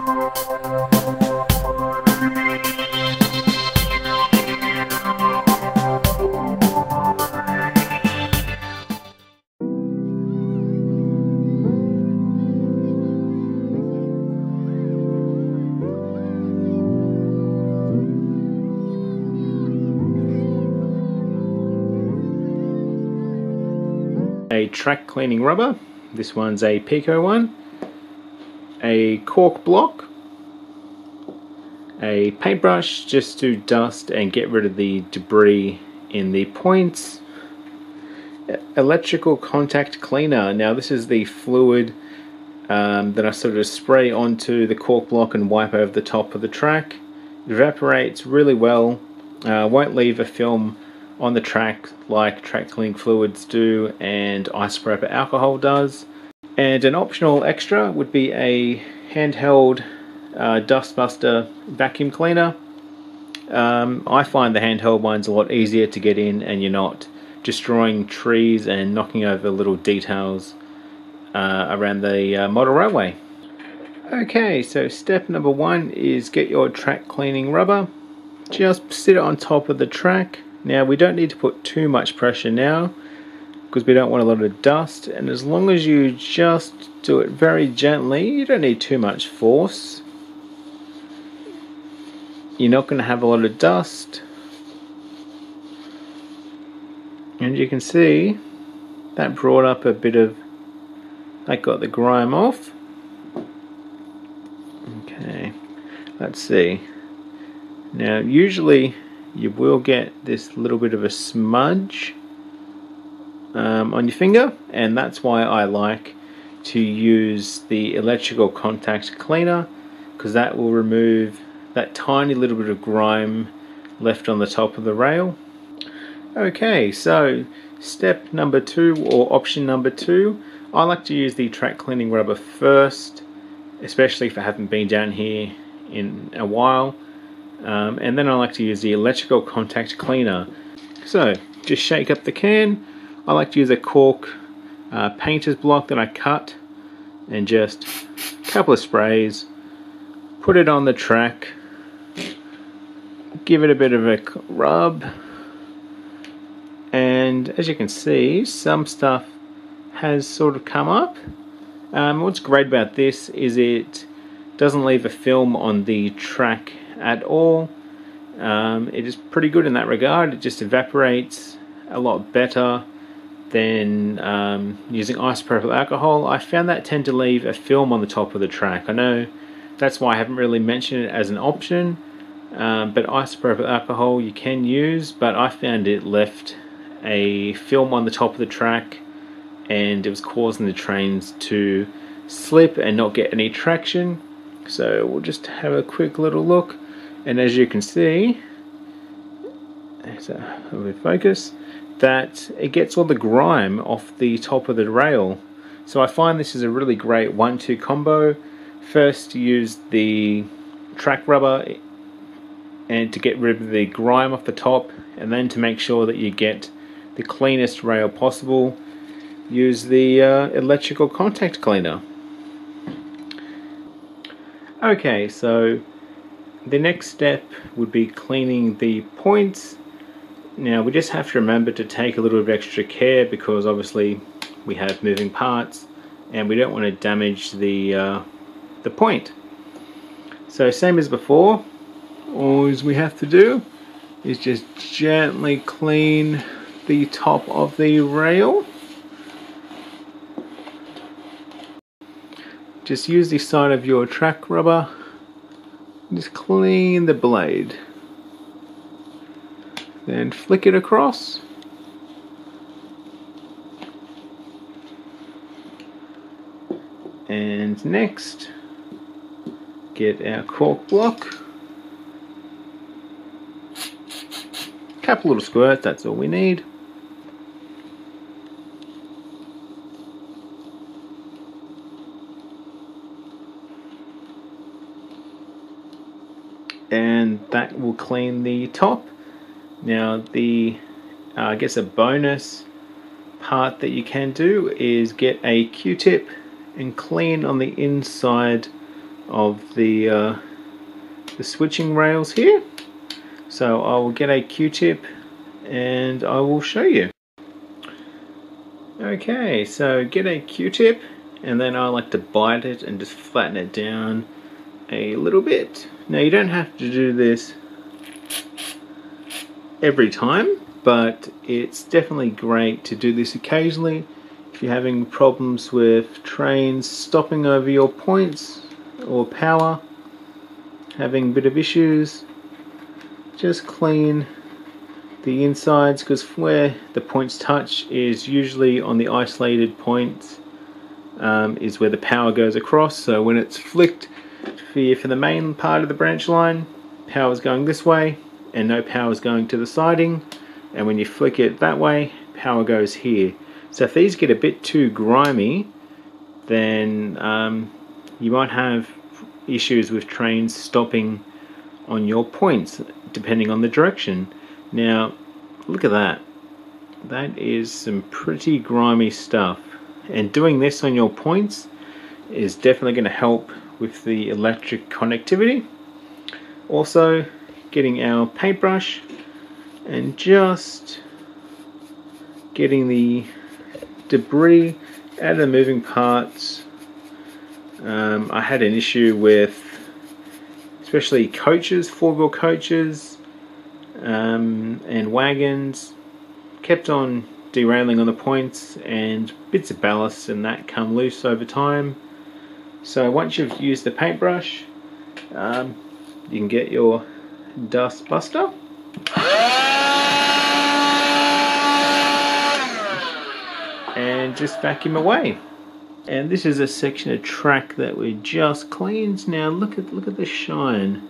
A track cleaning rubber, this one's a Pico one, a cork block, a paintbrush just to dust and get rid of the debris in the points, electrical contact cleaner. Now this is the fluid that I sort of spray onto the cork block and wipe over the top of the track. It evaporates really well, won't leave a film on the track like track cleaning fluids do and isopropyl alcohol does. And an optional extra would be a handheld dustbuster vacuum cleaner. I find the handheld ones a lot easier to get in, and you're not destroying trees and knocking over little details around the model railway. Okay, so step number one is get your track cleaning rubber. Just sit it on top of the track. Now we don't need to put too much pressure now because we don't want a lot of dust, and as long as you just do it very gently, you don't need too much force. You're not going to have a lot of dust, and you can see that brought up a bit of, that got the grime off. Okay, let's see. Now usually you will get this little bit of a smudge on your finger, and that's why I like to use the electrical contact cleaner, because that will remove that tiny little bit of grime left on the top of the rail. Okay, so step number two, or option number two, I like to use the track cleaning rubber first, especially if I haven't been down here in a while. And then I like to use the electrical contact cleaner. So just shake up the can. I like to use a cork painter's block that I cut, and just a couple of sprays, put it on the track, give it a bit of a rub, and as you can see, some stuff has sort of come up. What's great about this is it doesn't leave a film on the track at all. It is pretty good in that regard. It just evaporates a lot better than using isopropyl alcohol. I found that tend to leave a film on the top of the track. I know that's why I haven't really mentioned it as an option, but isopropyl alcohol you can use, but I found it left a film on the top of the track, and it was causing the trains to slip and not get any traction. So we'll just have a quick little look, and as you can see, so a bit of focus, that it gets all the grime off the top of the rail. So I find this is a really great 1-2 combo. First use the track rubber and to get rid of the grime off the top, and then to make sure that you get the cleanest rail possible, use the electrical contact cleaner. Okay, so the next step would be cleaning the points. Now we just have to remember to take a little bit of extra care, because obviously we have moving parts and we don't want to damage the point. So same as before, all we have to do is just gently clean the top of the rail. Just use the side of your track rubber, just clean the blade, then flick it across, and next get our cork block, couple little squirts, that's all we need. And that will clean the top. Now the I guess a bonus part that you can do is get a Q-tip and clean on the inside of the switching rails here. So I will get a Q-tip and I will show you. Okay, so get a Q-tip, and then I like to bite it and just flatten it down a little bit. Now you don't have to do this every time, but it's definitely great to do this occasionally if you're having problems with trains stopping over your points or power, having a bit of issues. Just clean the insides, because where the points touch is usually on the isolated points, is where the power goes across. So when it's flicked for the main part of the branch line, power is going this way and no power is going to the siding, and when you flick it that way, power goes here. So if these get a bit too grimy, then you might have issues with trains stopping on your points depending on the direction. Now look at that. That is some pretty grimy stuff, and doing this on your points is definitely going to help with the electric connectivity. Also, getting our paintbrush and just getting the debris out of the moving parts. I had an issue with especially coaches, four-wheel coaches, and wagons, kept on derailing on the points, and bits of ballast and that come loose over time. So once you've used the paintbrush, you can get your dust buster and just vacuum away. And this is a section of track that we just cleaned. Now look at the shine.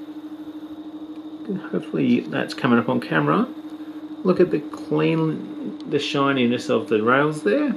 Hopefully that's coming up on camera. Look at the shininess of the rails there.